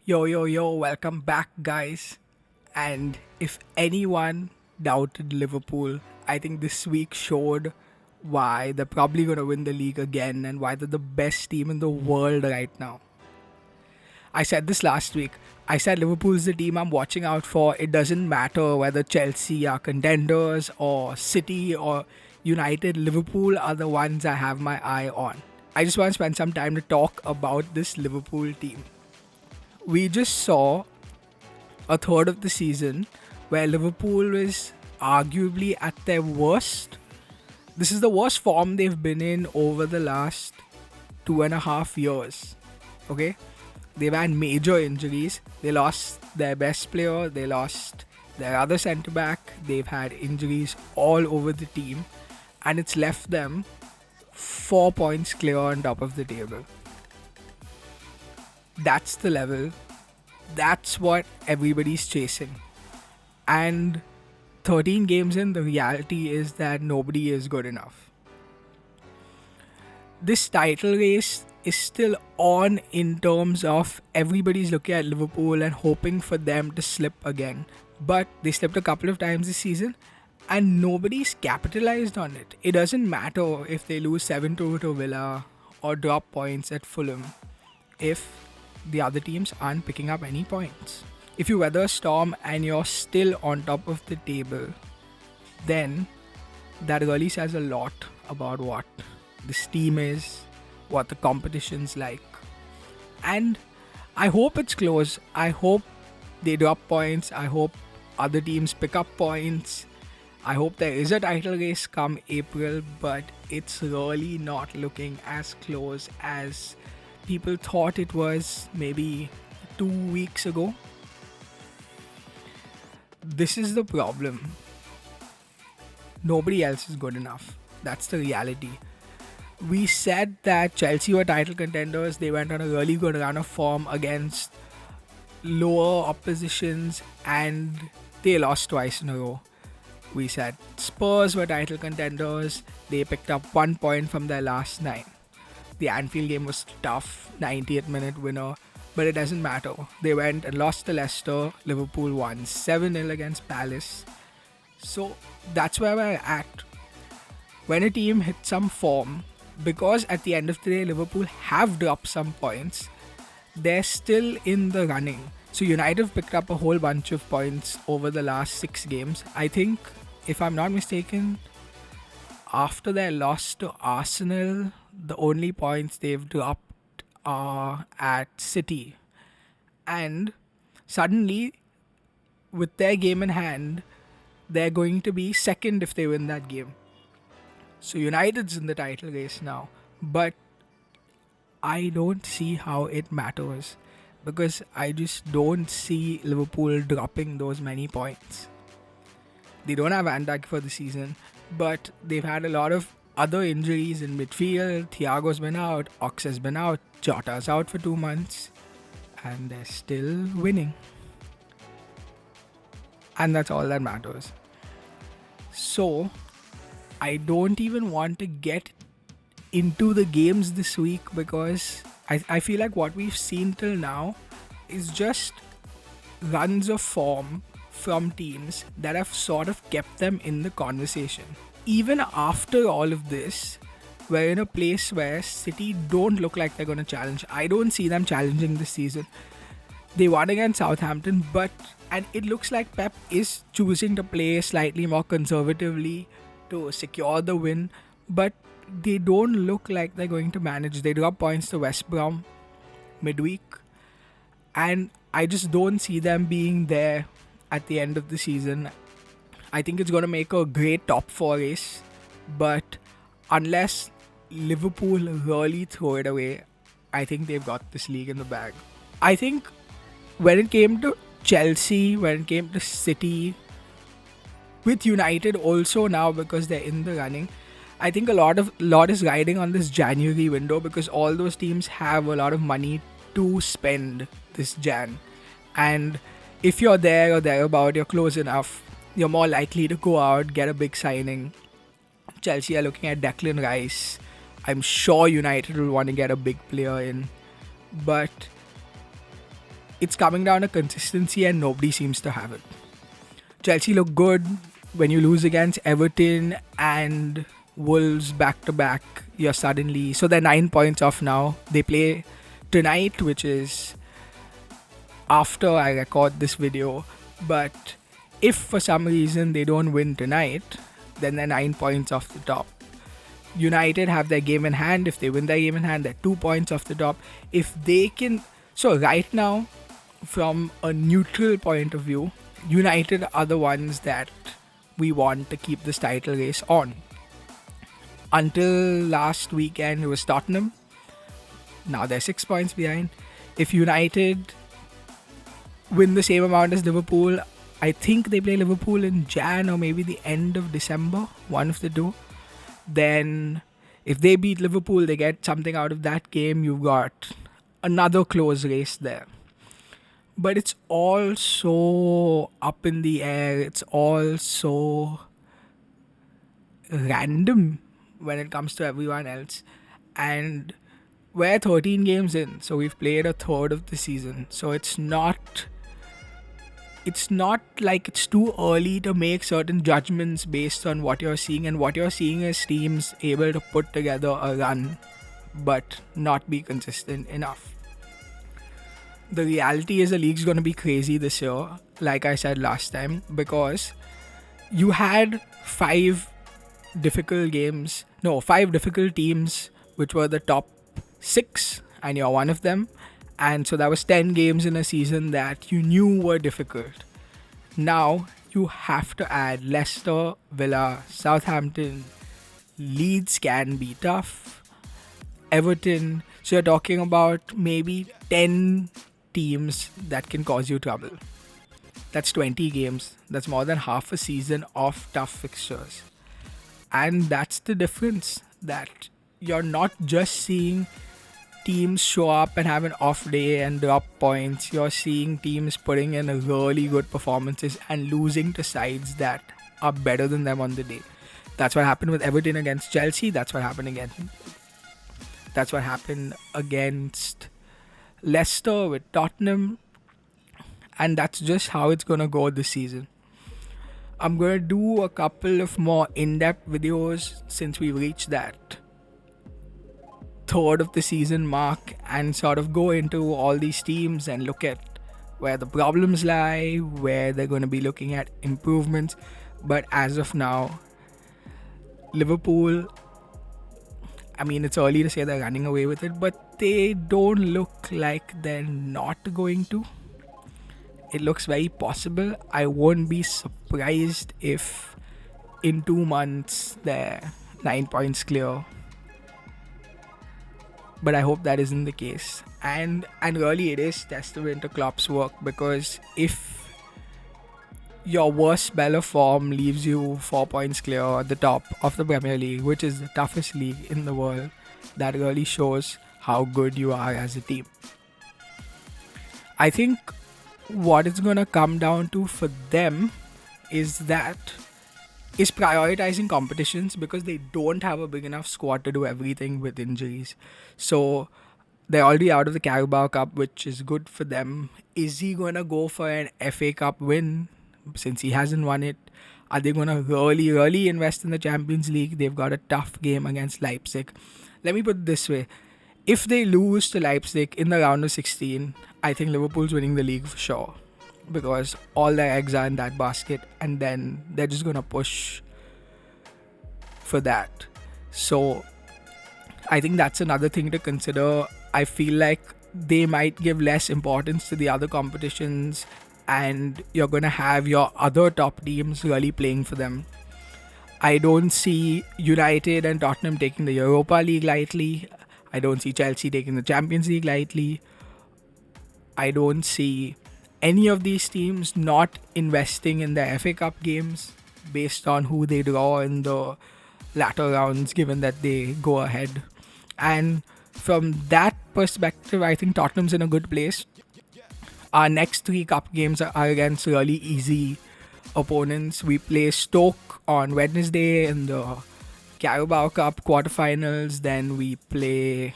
Yo, welcome back, guys. And if anyone doubted Liverpool, I think this week showed why they're probably going to win the league again and why they're the best team in the world right now. I said this last week. I said Liverpool's the team I'm watching out for. It doesn't matter whether Chelsea are contenders or City or United. Liverpool are the ones I have my eye on. I just want to spend some time to talk about this Liverpool team. We just saw a third of the season where Liverpool is arguably at their worst. This is the worst form they've been in over the last 2.5 years. Okay? They've had major injuries. They lost their best player, they lost their other centre back, they've had injuries all over the team, and it's left them 4 points clear on top of the table. That's the level. That's what everybody's chasing. And 13 games in, the reality is that nobody is good enough. This title race is still on in terms of everybody's looking at Liverpool and hoping for them to slip again. But they slipped a couple of times this season and nobody's capitalized on it. It doesn't matter if they lose 7-2 to Villa or drop points at Fulham if the other teams aren't picking up any points. If you weather a storm and you're still on top of the table, then that really says a lot about what this team is, what the competition's like. And I hope it's close. I hope they drop points. I hope other teams pick up points. I hope there is a title race come April, but it's really not looking as close as people thought it was maybe 2 weeks ago. This is the problem. Nobody else is good enough. That's the reality. We said that Chelsea were title contenders. They went on a really good run of form against lower oppositions and they lost twice in a row. We said Spurs were title contenders. They picked up 1 point from their last 9. The Anfield game was tough, 90th minute winner, but it doesn't matter. They went and lost to Leicester. Liverpool won 7-0 against Palace. So that's where we're at. When a team hits some form, because at the end of the day Liverpool have dropped some points, they're still in the running. So United have picked up a whole bunch of points over the last 6 games. I think, if I'm not mistaken, after their loss to Arsenal, the only points they've dropped are at City. And suddenly, with their game in hand, they're going to be second if they win that game. So United's in the title race now. But I don't see how it matters, because I just don't see Liverpool dropping those many points. They don't have Van Dijk for the season, but they've had a lot of other injuries in midfield. Thiago's been out, Ox has been out, Jota's out for 2 months, and they're still winning. And that's all that matters. So, I don't even want to get into the games this week, because I feel like what we've seen till now is just runs of form from teams that have sort of kept them in the conversation. Even after all of this, we're in a place where City don't look like they're going to challenge. I don't see them challenging this season. They won against Southampton, and it looks like Pep is choosing to play slightly more conservatively to secure the win, but they don't look like they're going to manage. They drop points to West Brom midweek, and I just don't see them being there at the end of the season. I think it's going to make a great top 4 race, but unless Liverpool really throw it away, I think they've got this league in the bag. I think when it came to Chelsea, when it came to City, with United also now because they're in the running, I think a lot is riding on this January window, because all those teams have a lot of money to spend this Jan. And if you're there or thereabout, you're close enough, you're more likely to go out, get a big signing. Chelsea are looking at Declan Rice. I'm sure United will want to get a big player in. But it's coming down to consistency and nobody seems to have it. Chelsea look good when you lose against Everton and Wolves back to back. You're suddenly, so they're 9 points off now. They play tonight, which is after I record this video. But if for some reason they don't win tonight, then they're 9 points off the top. United have their game in hand. If they win their game in hand, they're 2 points off the top. If they can, so right now, from a neutral point of view, United are the ones that we want to keep this title race on. Until last weekend, it was Tottenham. Now they're 6 points behind. If United win the same amount as Liverpool, I think they play Liverpool in Jan or maybe the end of December, one of the two. Then if they beat Liverpool, they get something out of that game. You've got another close race there. But it's all so up in the air. It's all so random when it comes to everyone else. And we're 13 games in, so we've played a third of the season. So it's not like it's too early to make certain judgments based on what you're seeing. And what you're seeing is teams able to put together a run but not be consistent enough. The reality is the league's going to be crazy this year, like I said last time, because you had 5 difficult teams, which were the top 6, and you're one of them. And so that was 10 games in a season that you knew were difficult. Now you have to add Leicester, Villa, Southampton. Leeds can be tough. Everton. So you're talking about maybe 10 teams that can cause you trouble. That's 20 games. That's more than half a season of tough fixtures. And that's the difference, that you're not just seeing teams show up and have an off day and drop points. You're seeing teams putting in really good performances and losing to sides that are better than them on the day. That's what happened with Everton against Chelsea. That's what happened against Leicester with Tottenham. And that's just how it's going to go this season. I'm going to do a couple of more in-depth videos since we've reached that third of the season mark, and sort of go into all these teams and look at where the problems lie, where they're going to be looking at improvements. But as of now, Liverpool, I mean, it's early to say they're running away with it, but they don't look like they're not going to. It looks very possible. I won't be surprised if in 2 months they're 9 points clear. But I hope that isn't the case. And really it is testament to Klopp's work, because if your worst spell of form leaves you 4 points clear at the top of the Premier League, which is the toughest league in the world, that really shows how good you are as a team. I think what it's going to come down to for them is prioritizing competitions, because they don't have a big enough squad to do everything with injuries. So they're already out of the Carabao Cup, which is good for them. Is he going to go for an FA Cup win since he hasn't won it? Are they going to really invest in the Champions League? They've got a tough game against Leipzig. Let me put it this way. If they lose to Leipzig in the round of 16, I think Liverpool's winning the league for sure, because all their eggs are in that basket, and then they're just going to push for that. So I think that's another thing to consider. I feel like they might give less importance to the other competitions, and you're going to have your other top teams really playing for them. I don't see United and Tottenham taking the Europa League lightly. I don't see Chelsea taking the Champions League lightly. I don't see any of these teams not investing in their FA Cup games based on who they draw in the latter rounds, given that they go ahead. And from that perspective, I think Tottenham's in a good place. Our next 3 cup games are against really easy opponents. We play Stoke on Wednesday in the Carabao Cup quarterfinals. Then we play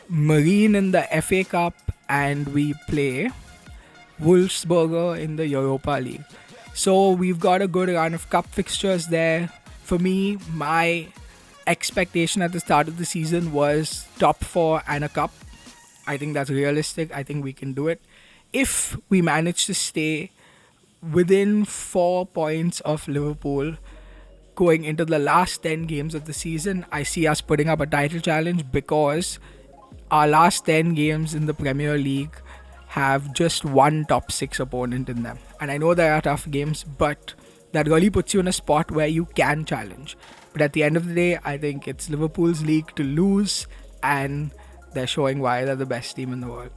Marine in the FA Cup, and we play Wolfsburger in the Europa League. So we've got a good run of cup fixtures there. For me, my expectation at the start of the season was top 4 and a cup. I think that's realistic. I think we can do it. If we manage to stay within 4 points of Liverpool going into the last 10 games of the season, I see us putting up a title challenge, because our last 10 games in the Premier League have just one top 6 opponent in them. And I know there are tough games, but that really puts you in a spot where you can challenge. But at the end of the day, I think it's Liverpool's league to lose, and they're showing why they're the best team in the world.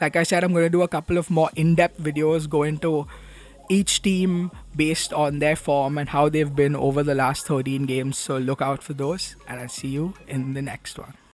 Like I said, I'm going to do a couple of more in-depth videos, go into each team based on their form and how they've been over the last 13 games. So look out for those, and I'll see you in the next one.